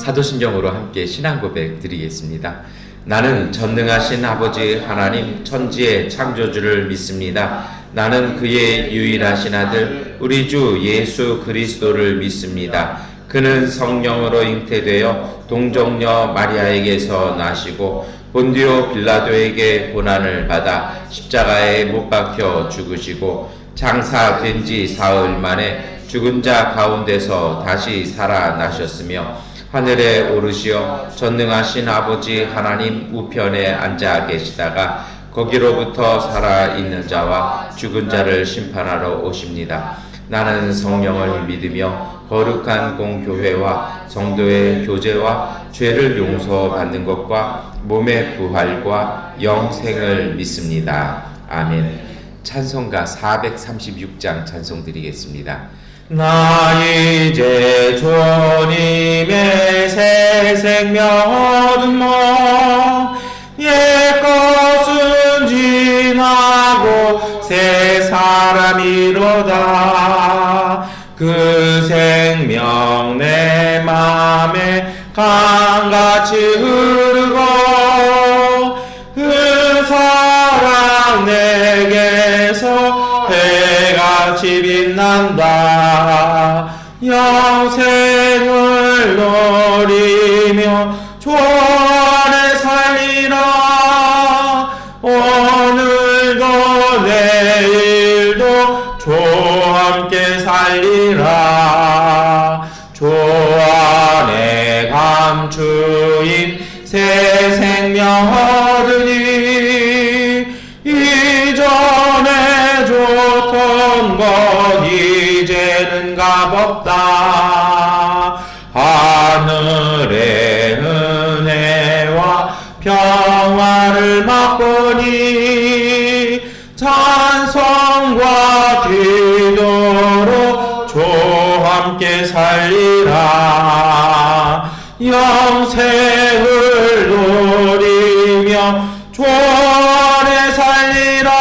사도신경으로 함께 신앙 고백 드리겠습니다. 나는 전능하신 아버지 하나님 천지의 창조주를 믿습니다. 나는 그의 유일하신 아들 우리 주 예수 그리스도를 믿습니다. 그는 성령으로 잉태되어 동정녀 마리아에게서 나시고 본디오 빌라도에게 고난을 받아 십자가에 못 박혀 죽으시고 장사된 지 사흘 만에 죽은 자 가운데서 다시 살아나셨으며 하늘에 오르시어 전능하신 아버지 하나님 우편에 앉아 계시다가 거기로부터 살아있는 자와 죽은 자를 심판하러 오십니다. 나는 성령을 믿으며 거룩한 공교회와 성도의 교제와 죄를 용서받는 것과 몸의 부활과 영생을 믿습니다. 아멘. 찬송가 436장 찬송 드리겠습니다. 나 이제 주님의 새 생명 얻으며 옛것은 지나고 새 사람이로다. 그 생명 내 맘에 강같이 흐르고 그 사랑 내게서 해같이 빛난다. 영생을 누리며 주 안에 살리라. 오늘도 내일도 주 함께 살리라. 주 안에 감추인 새 생명 얻으니 이전에 줬던 것 이제는 값없다. 하늘의 은혜와 평화를 맛보니 찬송과 기도로 주 함께 살리라. 영생을 누리며 주 안에 살리라.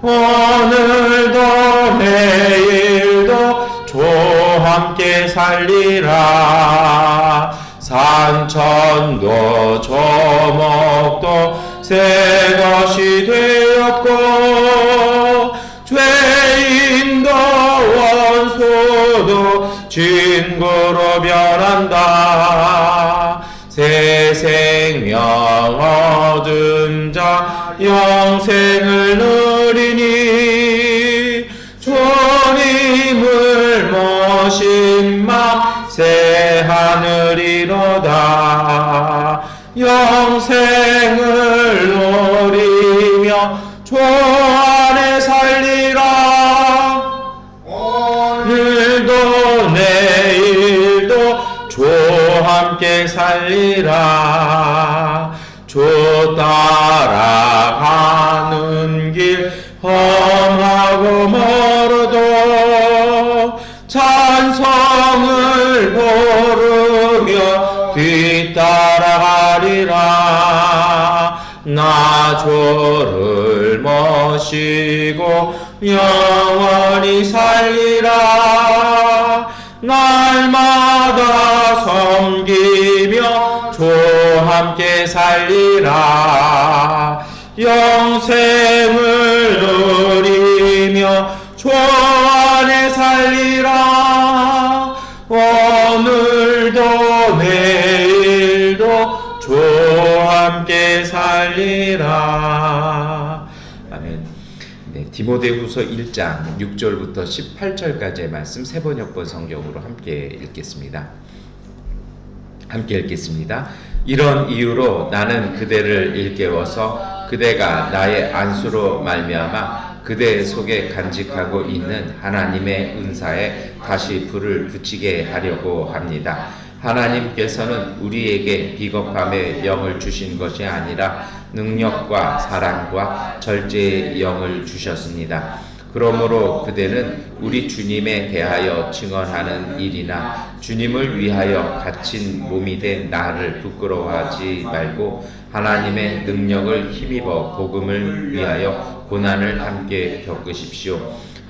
오늘도 내일도 주 함께 살리라. 산천도 조목도 새 것이 되었고 죄인도 원수도 친구로 변한다. 새 생명 얻은 자 영생을 누리니 주님을 모신 맘 새 하늘이로다. 영생을 누리며 주 안에 살리라. 오늘도 내일도 주 함께 살리라. 주 따라가는 길 험하고 멀어도 찬송을 부르며 뒤따라가리라. 나 주를 모시고 영원히 살리라. 날마다 섬기며 주 함께 살리라. 영생을 누리며 주 안에 살리라. 오늘도 내일도 주 함께 살리라. 아멘. 네, 디모데후서 1장 6절부터 18절까지의 말씀 세번역본 성경으로 함께 읽겠습니다. 이런 이유로 나는 그대를 일깨워서 그대가 나의 안수로 말미암아 그대 속에 간직하고 있는 하나님의 은사에 다시 불을 붙이게 하려고 합니다. 하나님께서는 우리에게 비겁함의 영을 주신 것이 아니라 능력과 사랑과 절제의 영을 주셨습니다. 그러므로 그대는 우리 주님에 대하여 증언하는 일이나 주님을 위하여 갇힌 몸이 된 나를 부끄러워하지 말고 하나님의 능력을 힘입어 복음을 위하여 고난을 함께 겪으십시오.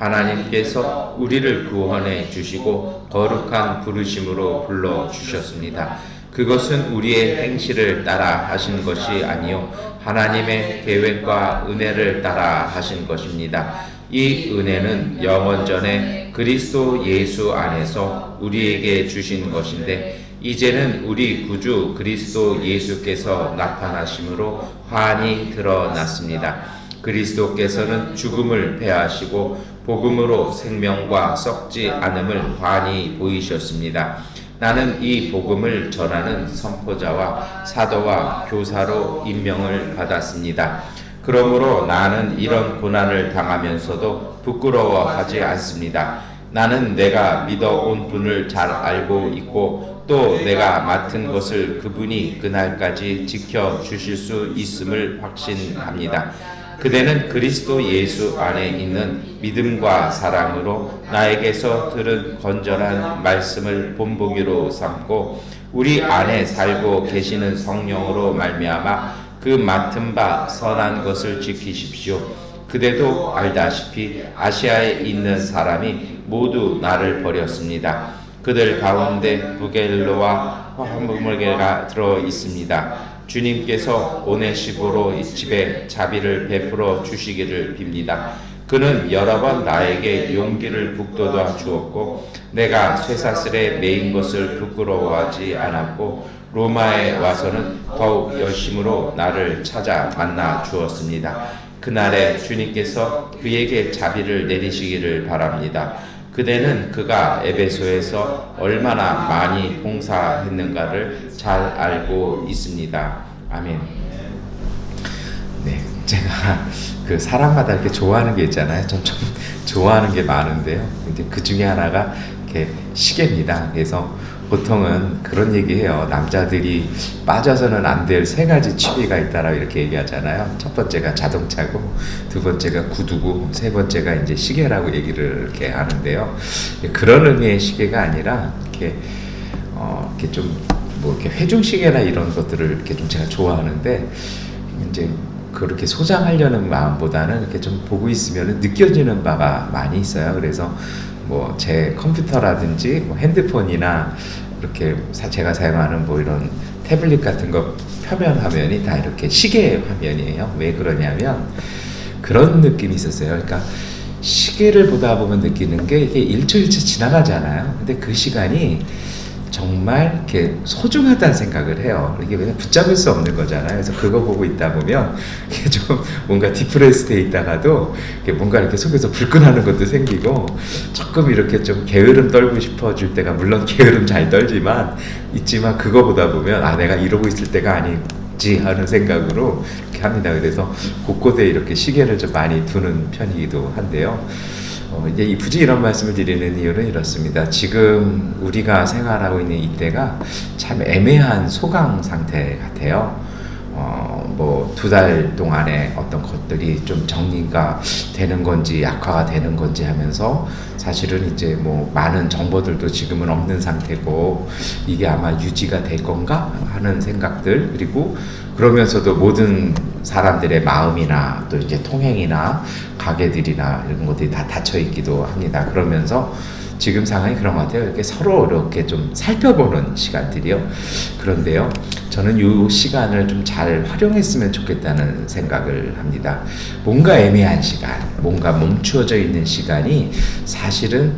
하나님께서 우리를 구원해 주시고 거룩한 부르심으로 불러 주셨습니다. 그것은 우리의 행실을 따라 하신 것이 아니요 하나님의 계획과 은혜를 따라 하신 것입니다. 이 은혜는 영원 전에 그리스도 예수 안에서 우리에게 주신 것인데 이제는 우리 구주 그리스도 예수께서 나타나심으로 환히 드러났습니다. 그리스도께서는 죽음을 패하시고 복음으로 생명과 썩지 않음을 환히 보이셨습니다. 나는 이 복음을 전하는 선포자와 사도와 교사로 임명을 받았습니다. 그러므로 나는 이런 고난을 당하면서도 부끄러워하지 않습니다. 나는 내가 믿어온 분을 잘 알고 있고 또 내가 맡은 것을 그분이 그날까지 지켜주실 수 있음을 확신합니다. 그대는 그리스도 예수 안에 있는 믿음과 사랑으로 나에게서 들은 건전한 말씀을 본보기로 삼고 우리 안에 살고 계시는 성령으로 말미암아 그 맡은 바 선한 것을 지키십시오. 그대도 알다시피 아시아에 있는 사람이 모두 나를 버렸습니다. 그들 가운데 부겔로와 화물개가 들어 있습니다. 주님께서 오네시보로 집에 자비를 베풀어 주시기를 빕니다. 그는 여러 번 나에게 용기를 북돋아 주었고 내가 쇠사슬에 매인 것을 부끄러워하지 않았고 로마에 와서는 더욱 열심으로 나를 찾아 만나 주었습니다. 그날에 주님께서 그에게 자비를 내리시기를 바랍니다. 그대는 그가 에베소에서 얼마나 많이 봉사했는가를 잘 알고 있습니다. 아멘. 네, 제가 그 사람마다 이렇게 좋아하는 게 있잖아요. 좀 좋아하는 게 많은데요. 이제 그 중에 하나가 이렇게 시계입니다. 그래서 보통은 그런 얘기해요. 남자들이 빠져서는 안 될 세 가지 취미가 있다라고 이렇게 얘기하잖아요. 첫 번째가 자동차고, 두 번째가 구두고, 세 번째가 이제 시계라고 얘기를 이렇게 하는데요. 그런 의미의 시계가 아니라 이렇게 좀 뭐 이렇게 회중 시계나 이런 것들을 이렇게 좀 제가 좋아하는데 이제 그렇게 소장하려는 마음보다는 이렇게 좀 보고 있으면 느껴지는 바가 많이 있어요. 그래서 뭐 제 컴퓨터라든지 뭐 핸드폰이나 이렇게 제가 사용하는 뭐 이런 태블릿 같은 거 표면 화면이 다 이렇게 시계 화면이에요. 왜 그러냐면 그런 느낌이 있었어요. 그러니까 시계를 보다 보면 느끼는 게 이게 1초 1초 지나가잖아요. 근데 그 시간이 정말 이렇게 소중하다는 생각을 해요. 이게 그냥 붙잡을 수 없는 거잖아요. 그래서 그거 보고 있다 보면 이게 좀 뭔가 디프레스돼 있다가도 뭔가 이렇게 속에서 불끈하는 것도 생기고 조금 이렇게 좀 게으름 떨고 싶어질 때가 물론 게으름 잘 떨지만 있지만 그거 보다 보면 아 내가 이러고 있을 때가 아니지 하는 생각으로 이렇게 합니다. 그래서 곳곳에 이렇게 시계를 좀 많이 두는 편이기도 한데요. 이제 굳이 이런 말씀을 드리는 이유는 이렇습니다. 지금 우리가 생활하고 있는 이때가 참 애매한 소강 상태 같아요. 뭐 2달 동안에 어떤 것들이 좀 정리가 되는 건지 약화가 되는 건지 하면서 사실은 이제 뭐 많은 정보들도 지금은 없는 상태고 이게 아마 유지가 될 건가 하는 생각들 그리고 그러면서도 모든 사람들의 마음이나 또 이제 통행이나 가게들이나 이런 것들이 다 닫혀 있기도 합니다. 그러면서 지금 상황이 그런 것 같아요. 이렇게 서로 이렇게 좀 살펴보는 시간들이요. 그런데요, 저는 이 시간을 좀 잘 활용했으면 좋겠다는 생각을 합니다. 뭔가 애매한 시간, 뭔가 멈추어져 있는 시간이 사실은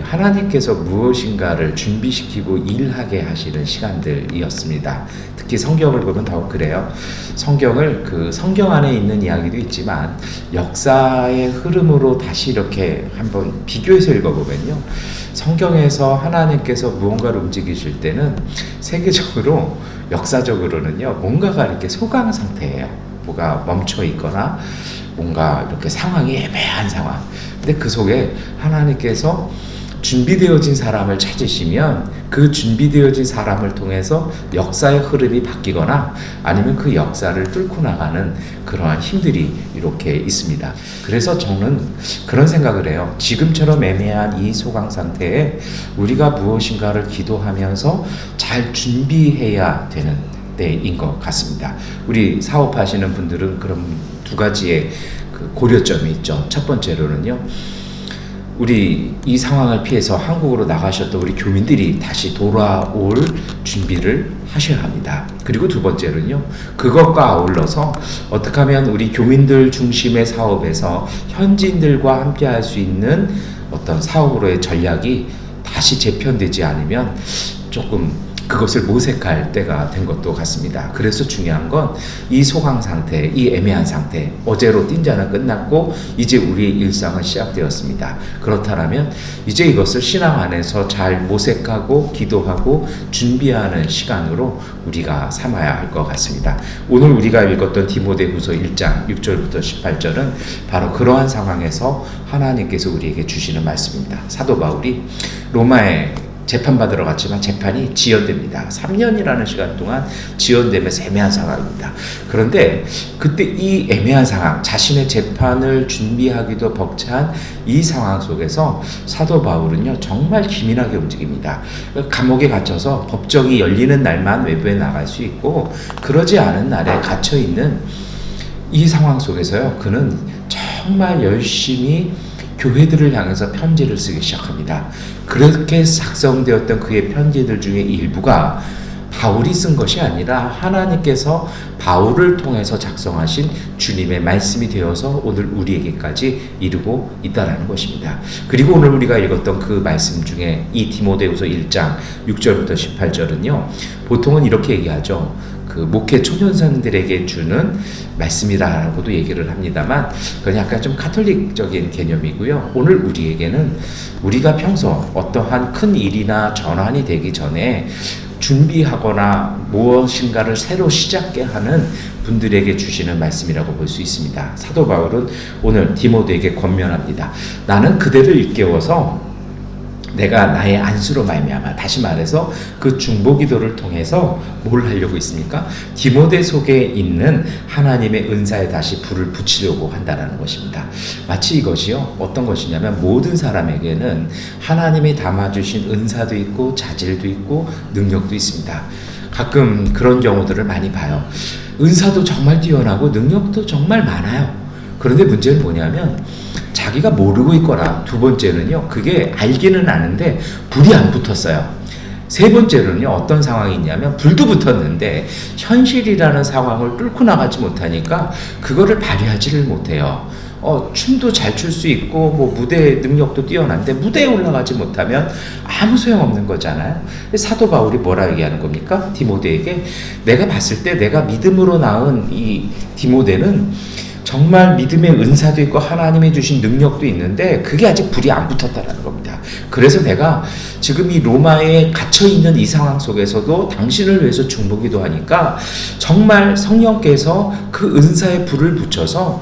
하나님께서 무엇인가를 준비시키고 일하게 하시는 시간들이었습니다. 특히 성경을 보면 더욱 그래요. 성경을 그 성경 안에 있는 이야기도 있지만 역사의 흐름으로 다시 이렇게 한번 비교해서 읽어보면요. 성경에서 하나님께서 무언가를 움직이실 때는 세계적으로 역사적으로는요. 뭔가가 이렇게 소강 상태예요. 뭐가 멈춰 있거나 뭔가 이렇게 상황이 애매한 상황. 근데 그 속에 하나님께서 준비되어진 사람을 찾으시면 그 준비되어진 사람을 통해서 역사의 흐름이 바뀌거나 아니면 그 역사를 뚫고 나가는 그러한 힘들이 이렇게 있습니다. 그래서 저는 그런 생각을 해요. 지금처럼 애매한 이 소강 상태에 우리가 무엇인가를 기도하면서 잘 준비해야 되는 때인 것 같습니다. 우리 사업하시는 분들은 그럼 2가지의 그 고려점이 있죠. 첫 번째로는요. 우리 이 상황을 피해서 한국으로 나가셨던 우리 교민들이 다시 돌아올 준비를 하셔야 합니다. 그리고 두 번째는요, 그것과 아울러서 어떻게 하면 우리 교민들 중심의 사업에서 현지인들과 함께 할 수 있는 어떤 사업으로의 전략이 다시 재편되지 않으면 조금 그것을 모색할 때가 된 것도 같습니다. 그래서 중요한 건 이 소강 상태, 이 애매한 상태, 어제로 띵자는 끝났고 이제 우리의 일상은 시작되었습니다. 그렇다면 이제 이것을 신앙 안에서 잘 모색하고 기도하고 준비하는 시간으로 우리가 삼아야 할 것 같습니다. 오늘 우리가 읽었던 디모데후서 1장 6절부터 18절은 바로 그러한 상황에서 하나님께서 우리에게 주시는 말씀입니다. 사도 바울이 로마에 재판받으러 갔지만 재판이 지연됩니다. 3년이라는 시간 동안 지연되면서 애매한 상황입니다. 그런데 그때 이 애매한 상황, 자신의 재판을 준비하기도 벅찬 이 상황 속에서 사도 바울은요, 정말 기민하게 움직입니다. 감옥에 갇혀서 법정이 열리는 날만 외부에 나갈 수 있고, 그러지 않은 날에 갇혀있는 이 상황 속에서요, 그는 정말 열심히 교회들을 향해서 편지를 쓰기 시작합니다. 그렇게 작성되었던 그의 편지들 중에 일부가 바울이 쓴 것이 아니라 하나님께서 바울을 통해서 작성하신 주님의 말씀이 되어서 오늘 우리에게까지 이르고 있다는 것입니다. 그리고 오늘 우리가 읽었던 그 말씀 중에 이 디모데후서 1장 6절부터 18절은요, 보통은 이렇게 얘기하죠. 그 목회 초년생들에게 주는 말씀이라고도 얘기를 합니다만, 그건 약간 좀 카톨릭적인 개념이고요. 오늘 우리에게는 우리가 평소 어떠한 큰 일이나 전환이 되기 전에 준비하거나 무엇인가를 새로 시작해 하는 분들에게 주시는 말씀이라고 볼 수 있습니다. 사도 바울은 오늘 디모데에게 권면합니다. 나는 그대를 일깨워서 내가 나의 안수로 말미암아, 다시 말해서 그 중보기도를 통해서 뭘 하려고 있습니까? 디모데 속에 있는 하나님의 은사에 다시 불을 붙이려고 한다는 것입니다. 마치 이것이요, 어떤 것이냐면 모든 사람에게는 하나님이 담아주신 은사도 있고 자질도 있고 능력도 있습니다. 가끔 그런 경우들을 많이 봐요. 은사도 정말 뛰어나고 능력도 정말 많아요. 그런데 문제는 뭐냐면 자기가 모르고 있거나, 두 번째는요, 그게 알기는 아는데 불이 안 붙었어요. 세 번째로는요, 어떤 상황이 있냐면 불도 붙었는데 현실이라는 상황을 뚫고 나가지 못하니까 그거를 발휘하지를 못해요. 춤도 잘 출 수 있고 뭐 무대 능력도 뛰어난데 무대에 올라가지 못하면 아무 소용없는 거잖아요. 사도 바울이 뭐라 얘기하는 겁니까? 디모데에게, 내가 봤을 때 내가 믿음으로 낳은 이 디모데는 정말 믿음의 은사도 있고 하나님이 주신 능력도 있는데 그게 아직 불이 안 붙었다는 겁니다. 그래서 내가 지금 이 로마에 갇혀있는 이 상황 속에서도 당신을 위해서 중보기도 하니까 정말 성령께서 그 은사에 불을 붙여서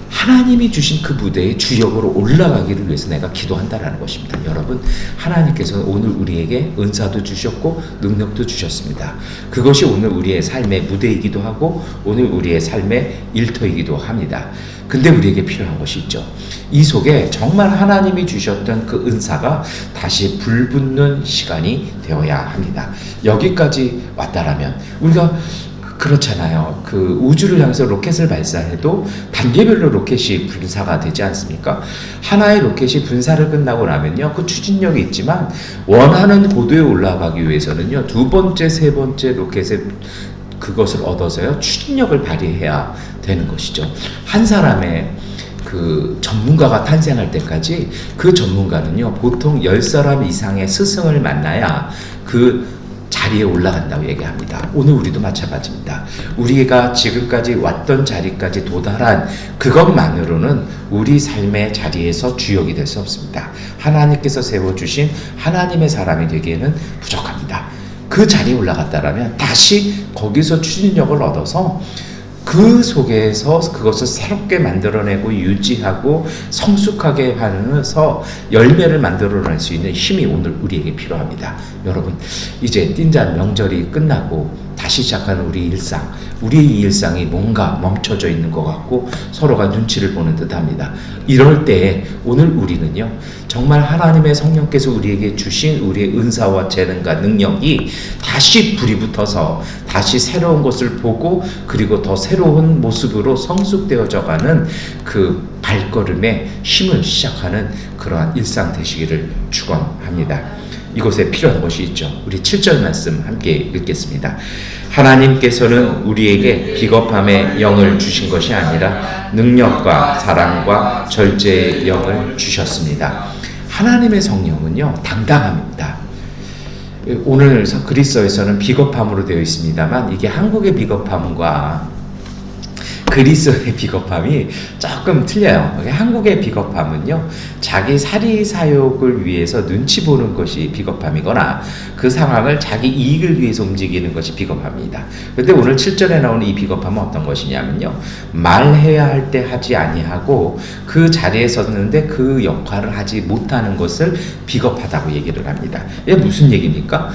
하나님이 주신 그 무대에 주역으로 올라가기를 위해서 내가 기도한다라는 것입니다. 여러분, 하나님께서는 오늘 우리에게 은사도 주셨고 능력도 주셨습니다. 그것이 오늘 우리의 삶의 무대이기도 하고 오늘 우리의 삶의 일터이기도 합니다. 근데 우리에게 필요한 것이 있죠. 이 속에 정말 하나님이 주셨던 그 은사가 다시 불붙는 시간이 되어야 합니다. 여기까지 왔다라면 우리가 그렇잖아요. 그 우주를 향해서 로켓을 발사해도 단계별로 로켓이 분사가 되지 않습니까? 하나의 로켓이 분사를 끝나고 나면요, 그 추진력이 있지만 원하는 고도에 올라가기 위해서는요, 두 번째, 세 번째 로켓에 그것을 얻어서요, 추진력을 발휘해야 되는 것이죠. 한 사람의 그 전문가가 탄생할 때까지 그 전문가는요, 보통 10사람 이상의 스승을 만나야 그 자리에 올라간다고 얘기합니다. 오늘 우리도 마찬가지입니다. 우리가 지금까지 왔던 자리까지 도달한 그것만으로는 우리 삶의 자리에서 주역이 될 수 없습니다. 하나님께서 세워주신 하나님의 사람이 되기에는 부족합니다. 그 자리에 올라갔다라면 다시 거기서 추진력을 얻어서 그 속에서 그것을 새롭게 만들어내고 유지하고 성숙하게 하면서 열매를 만들어낼 수 있는 힘이 오늘 우리에게 필요합니다. 여러분, 이제 띵잔 명절이 끝나고 다시 시작하는 우리 일상, 우리의 이 일상이 뭔가 멈춰져 있는 것 같고 서로가 눈치를 보는 듯합니다. 이럴 때 오늘 우리는요, 정말 하나님의 성령께서 우리에게 주신 우리의 은사와 재능과 능력이 다시 불이 붙어서 다시 새로운 것을 보고 그리고 더 새로운 모습으로 성숙되어져 가는 그 발걸음에 힘을 시작하는 그러한 일상 되시기를 축원합니다. 이곳에 필요한 것이 있죠. 우리 7절 말씀 함께 읽겠습니다. 하나님께서는 우리에게 비겁함의 영을 주신 것이 아니라 능력과 사랑과 절제의 영을 주셨습니다. 하나님의 성령은요, 당당함입니다. 오늘 그리스어에서는 비겁함으로 되어 있습니다만 이게 한국의 비겁함과 그리스어의 비겁함이 조금 틀려요. 한국의 비겁함은요, 자기 사리사욕을 위해서 눈치 보는 것이 비겁함이거나 그 상황을 자기 이익을 위해서 움직이는 것이 비겁함입니다. 그런데 오늘 7절에 나오는 이 비겁함은 어떤 것이냐면요, 말해야 할 때 하지 아니하고 그 자리에 섰는데 그 역할을 하지 못하는 것을 비겁하다고 얘기를 합니다. 이게 무슨 얘기입니까?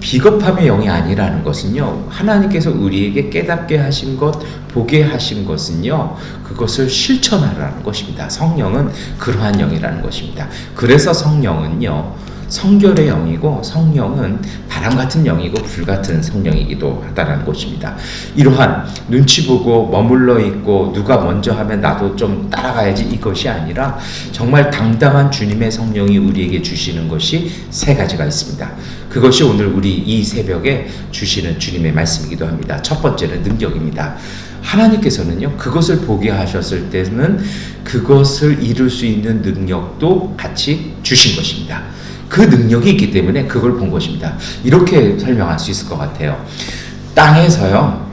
비겁함의 영이 아니라는 것은요, 하나님께서 우리에게 깨닫게 하신 것, 보게 하신 것은요, 그것을 실천하라는 것입니다. 성령은 그러한 영이라는 것입니다. 그래서 성령은요, 성결의 영이고 성령은 바람 같은 영이고 불 같은 성령이기도 하다라는 것입니다. 이러한 눈치 보고 머물러 있고 누가 먼저 하면 나도 좀 따라가야지 이것이 아니라 정말 당당한 주님의 성령이 우리에게 주시는 것이 세 가지가 있습니다. 그것이 오늘 우리 이 새벽에 주시는 주님의 말씀이기도 합니다. 첫 번째는 능력입니다. 하나님께서는요, 그것을 보게 하셨을 때는 그것을 이룰 수 있는 능력도 같이 주신 것입니다. 그 능력이 있기 때문에 그걸 본 것입니다. 이렇게 설명할 수 있을 것 같아요. 땅에서요,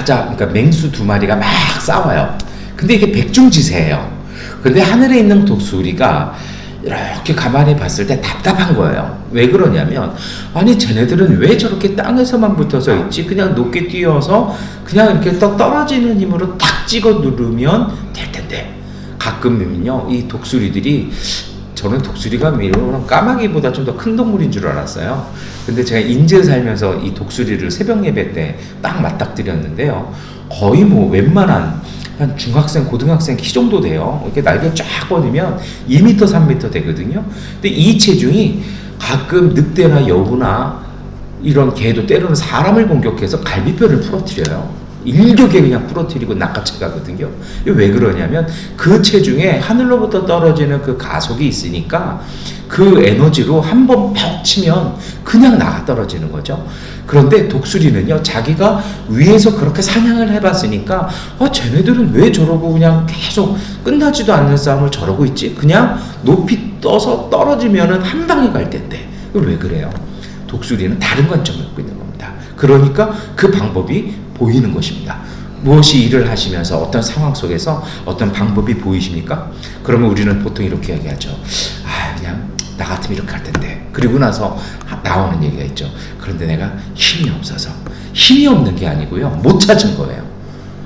그러니까 맹수 2마리가 막 싸워요. 근데 이게 백중지세예요. 근데 하늘에 있는 독수리가 이렇게 가만히 봤을 때 답답한 거예요. 왜 그러냐면, 아니 쟤네들은 왜 저렇게 땅에서만 붙어서 있지? 그냥 높게 뛰어서 그냥 이렇게 떡 떨어지는 힘으로 탁 찍어 누르면 될 텐데. 가끔은요, 이 독수리들이, 저는 독수리가 이런 까마귀보다 좀 더 큰 동물인 줄 알았어요. 근데 제가 인제 살면서 이 독수리를 새벽 예배 때 딱 맞닥뜨렸는데요, 거의 뭐 웬만한 한 중학생, 고등학생 키 정도 돼요. 이렇게 날개 쫙 뻗으면 2m, 3m 되거든요. 근데 이 체중이 가끔 늑대나 여우나 이런 개도 때로는 사람을 공격해서 갈비뼈를 부러뜨려요. 일격에 그냥 부러뜨리고 낚아채 가거든요. 왜 그러냐면 그 체중에 하늘로부터 떨어지는 그 가속이 있으니까 그 에너지로 한 번 팍 치면 그냥 나가 떨어지는 거죠. 그런데 독수리는요, 자기가 위에서 그렇게 사냥을 해봤으니까 쟤네들은 왜 저러고 그냥 계속 끝나지도 않는 싸움을 저러고 있지? 그냥 높이 떠서 떨어지면은 한 방에 갈 텐데. 왜 그래요? 독수리는 다른 관점을 갖고 있는 겁니다. 그러니까 그 방법이 보이는 것입니다. 무엇이 일을 하시면서 어떤 상황 속에서 어떤 방법이 보이십니까? 그러면 우리는 보통 이렇게 얘기하죠. 그냥 나 같으면 이렇게 할 텐데. 그리고 나서 나오는 얘기가 있죠. 그런데 내가 힘이 없어서. 힘이 없는 게 아니고요, 못 찾은 거예요.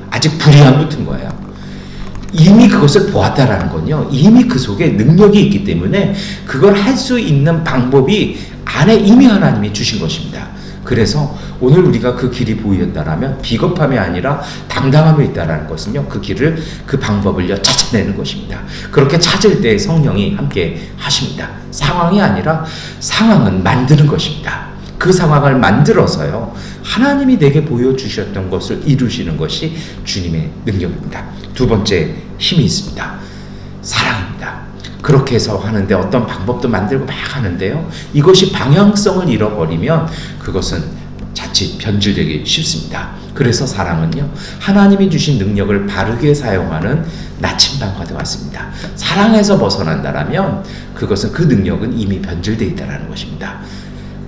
아직 불이 안 붙은 거예요. 이미 그것을 보았다라는 건요, 이미 그 속에 능력이 있기 때문에 그걸 할 수 있는 방법이 안에 이미 하나님이 주신 것입니다. 그래서 오늘 우리가 그 길이 보였다라면 비겁함이 아니라 당당함이 있다라는 것은요, 그 길을, 그 방법을요, 찾아내는 것입니다. 그렇게 찾을 때 성령이 함께 하십니다. 상황이 아니라 상황은 만드는 것입니다. 그 상황을 만들어서요, 하나님이 내게 보여주셨던 것을 이루시는 것이 주님의 능력입니다. 두 번째 힘이 있습니다. 사랑입니다. 그렇게 해서 하는데 어떤 방법도 만들고 막 하는데요, 이것이 방향성을 잃어버리면 그것은 자칫 변질되기 쉽습니다. 그래서 사랑은요, 하나님이 주신 능력을 바르게 사용하는 나침반과 같습니다. 사랑에서 벗어난다라면 그것은, 그 능력은 이미 변질되어 있다는 것입니다.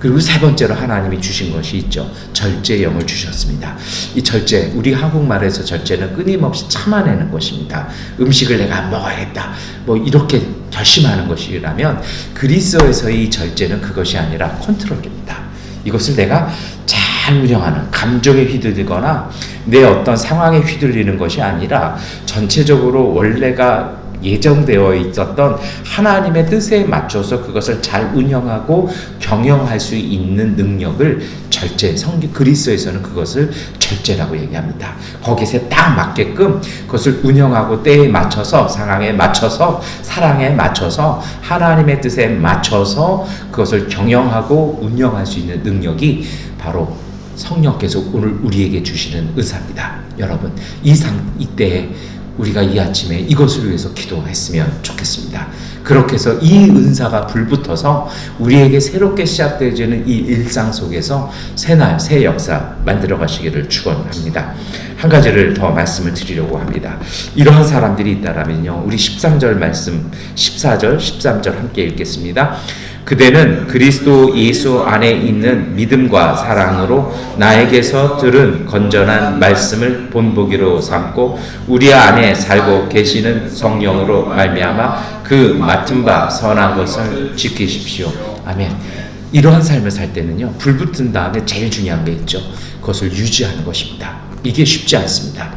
그리고 세 번째로 하나님이 주신 것이 있죠. 절제의 영을 주셨습니다. 이 절제, 우리 한국말에서 절제는 끊임없이 참아내는 것입니다. 음식을 내가 안 먹어야겠다, 뭐 이렇게 결심하는 것이라면, 그리스어에서의 이 절제는 그것이 아니라 컨트롤입니다. 이것을 내가 잘 운영하는, 감정에 휘둘리거나 내 어떤 상황에 휘둘리는 것이 아니라 전체적으로 원래가 예정되어 있었던 하나님의 뜻에 맞춰서 그것을 잘 운영하고 경영할 수 있는 능력을 절제, 그리스어에서는 그것을 절제라고 얘기합니다. 거기에 딱 맞게끔 그것을 운영하고 때에 맞춰서, 상황에 맞춰서, 사랑에 맞춰서, 하나님의 뜻에 맞춰서 그것을 경영하고 운영할 수 있는 능력이 바로 성령께서 오늘 우리에게 주시는 은사입니다. 여러분, 이때에 우리가 이 아침에 이것을 위해서 기도했으면 좋겠습니다. 그렇게 해서 이 은사가 불붙어서 우리에게 새롭게 시작되어지는 이 일상 속에서 새날 새 역사 만들어 가시기를 축원합니다. 한 가지를 더 말씀을 드리려고 합니다. 이러한 사람들이 있다라면요, 우리 13절 말씀 14절 13절 함께 읽겠습니다. 그대는 그리스도 예수 안에 있는 믿음과 사랑으로 나에게서 들은 건전한 말씀을 본보기로 삼고 우리 안에 살고 계시는 성령으로 말미암아 그 맡은 바 선한 것을 지키십시오. 아멘. 이러한 삶을 살 때는요, 불붙은 다음에 제일 중요한 게 있죠. 그것을 유지하는 것입니다. 이게 쉽지 않습니다.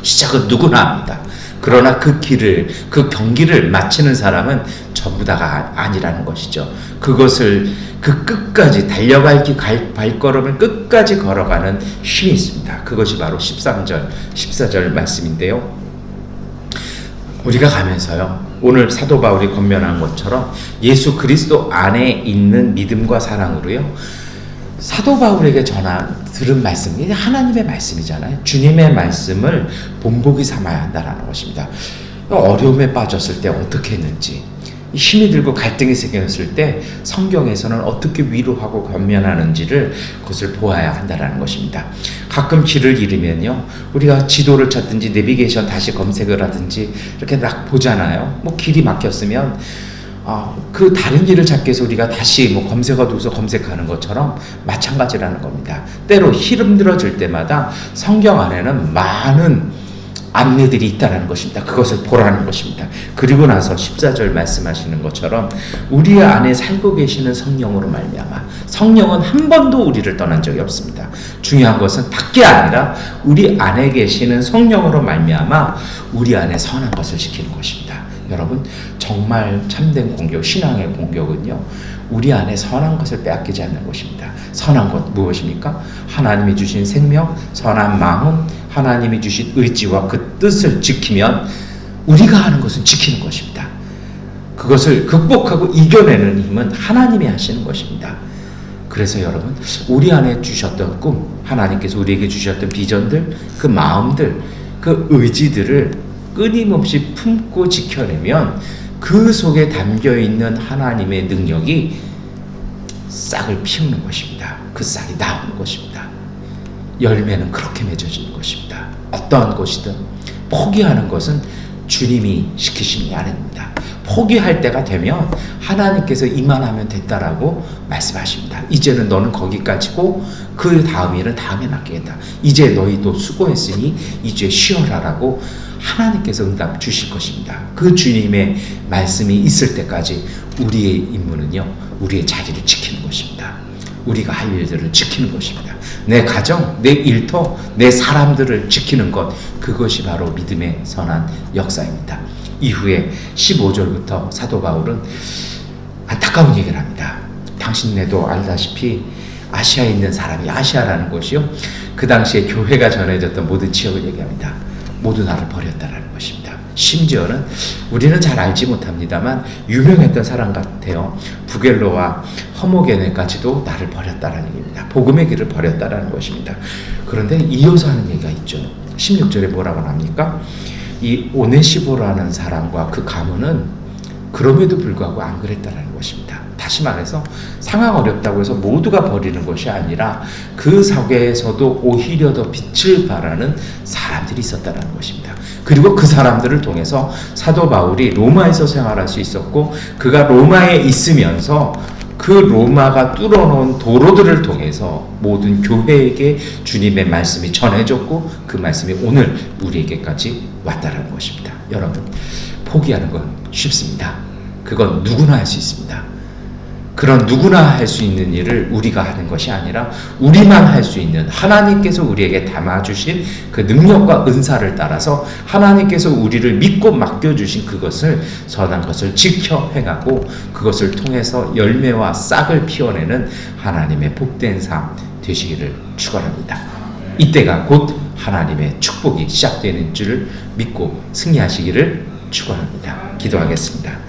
시작은 누구나 합니다. 그러나 그 길을, 그 경기를 마치는 사람은 전부 다가 아니라는 것이죠. 그것을 그 끝까지 달려갈 발걸음을 끝까지 걸어가는 힘이 있습니다. 그것이 바로 13절, 14절 말씀인데요. 우리가 가면서요, 오늘 사도 바울이 권면한 것처럼 예수 그리스도 안에 있는 믿음과 사랑으로요, 사도 바울에게 들은 말씀이 하나님의 말씀이잖아요. 주님의 말씀을 본보기 삼아야 한다는 것입니다. 어려움에 빠졌을 때 어떻게 했는지, 힘이 들고 갈등이 생겼을 때 성경에서는 어떻게 위로하고 권면하는지를 그것을 보아야 한다는 것입니다. 가끔 길을 잃으면요, 우리가 지도를 찾든지 내비게이션 다시 검색을 하든지 이렇게 딱 보잖아요. 뭐 길이 막혔으면 그 다른 길을 찾기 위해서 우리가 다시 검색어 두서 검색하는 것처럼 마찬가지라는 겁니다. 때로 힘들어질 때마다 성경 안에는 많은 안내들이 있다는 것입니다. 그것을 보라는 것입니다. 그리고 나서 14절 말씀하시는 것처럼 우리 안에 살고 계시는 성령으로 말미암아, 성령은 한 번도 우리를 떠난 적이 없습니다. 중요한 것은 밖에 아니라 우리 안에 계시는 성령으로 말미암아 우리 안에 선한 것을 지키는 것입니다. 여러분, 정말 참된 공격, 신앙의 공격은요, 우리 안에 선한 것을 빼앗기지 않는 것입니다. 선한 것 무엇입니까? 하나님이 주신 생명, 선한 마음, 하나님이 주신 의지와 그 뜻을 지키면 우리가 하는 것은 지키는 것입니다. 그것을 극복하고 이겨내는 힘은 하나님이 하시는 것입니다. 그래서 여러분, 우리 안에 주셨던 꿈, 하나님께서 우리에게 주셨던 비전들, 그 마음들, 그 의지들을 끊임없이 품고 지켜내면 그 속에 담겨있는 하나님의 능력이 싹을 피우는 것입니다. 그 싹이 나오는 것입니다. 열매는 그렇게 맺어지는 것입니다. 어떠한 것이든 포기하는 것은 주님이 시키시는 게 아닙니다. 포기할 때가 되면 하나님께서 이만하면 됐다라고 말씀하십니다. 이제는 너는 거기까지고 그 다음 일은 다음에 맡기겠다. 이제 너희도 수고했으니 이제 쉬어라라고 하나님께서 응답 주실 것입니다. 그 주님의 말씀이 있을 때까지 우리의 임무는요, 우리의 자리를 지키는 것입니다. 우리가 할 일들을 지키는 것입니다. 내 가정, 내 일터, 내 사람들을 지키는 것, 그것이 바로 믿음의 선한 역사입니다. 이후에 15절부터 사도 바울은 안타까운 얘기를 합니다. 당신네도 알다시피 아시아에 있는 사람이, 아시아라는 곳이요, 그 당시에 교회가 전해졌던 모든 지역을 얘기합니다. 모두 나를 버렸다라는 것입니다. 심지어는 우리는 잘 알지 못합니다만 유명했던 사람 같아요. 부겔로와 허모게네까지도 나를 버렸다라는 얘기입니다. 복음의 길을 버렸다라는 것입니다. 그런데 이어서 하는 얘기가 있죠. 16절에 뭐라고 합니까? 이 오네시보라는 사람과 그 가문은 그럼에도 불구하고 안 그랬다라는 것입니다. 다시 말해서 상황 어렵다고 해서 모두가 버리는 것이 아니라 그 속에서도 오히려 더 빛을 발하는 사람들이 있었다는 것입니다. 그리고 그 사람들을 통해서 사도 바울이 로마에서 생활할 수 있었고, 그가 로마에 있으면서 그 로마가 뚫어놓은 도로들을 통해서 모든 교회에게 주님의 말씀이 전해졌고, 그 말씀이 오늘 우리에게까지 왔다는 것입니다. 여러분, 포기하는 건 쉽습니다. 그건 누구나 할 수 있습니다. 그런 누구나 할 수 있는 일을 우리가 하는 것이 아니라 우리만 할 수 있는, 하나님께서 우리에게 담아주신 그 능력과 은사를 따라서 하나님께서 우리를 믿고 맡겨주신 그것을, 선한 것을 지켜 행하고 그것을 통해서 열매와 싹을 피워내는 하나님의 복된 삶 되시기를 축원합니다. 이때가 곧 하나님의 축복이 시작되는 줄을 믿고 승리하시기를 축원합니다. 기도하겠습니다.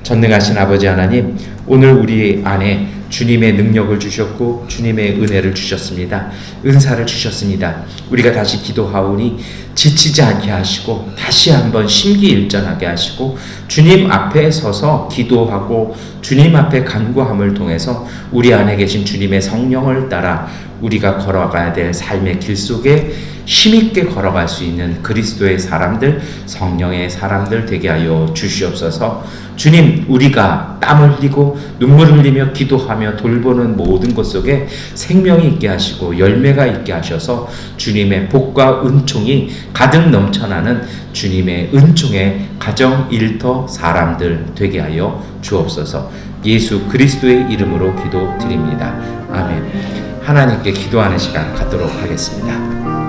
전능하신 아버지 하나님, 오늘 우리 안에 주님의 능력을 주셨고 주님의 은혜를 주셨습니다. 은사를 주셨습니다. 우리가 다시 기도하오니 지치지 않게 하시고 다시 한번 심기일전하게 하시고 주님 앞에 서서 기도하고 주님 앞에 간구함을 통해서 우리 안에 계신 주님의 성령을 따라 우리가 걸어가야 될 삶의 길 속에 힘있게 걸어갈 수 있는 그리스도의 사람들, 성령의 사람들 되게 하여 주시옵소서. 주님, 우리가 땀 흘리고 눈물 흘리며 기도하며 돌보는 모든 것 속에 생명이 있게 하시고 열매가 있게 하셔서 주님의 복과 은총이 가득 넘쳐나는 주님의 은총의 가정, 일터, 사람들 되게 하여 주옵소서. 예수 그리스도의 이름으로 기도드립니다. 아멘. 하나님께 기도하는 시간 갖도록 하겠습니다.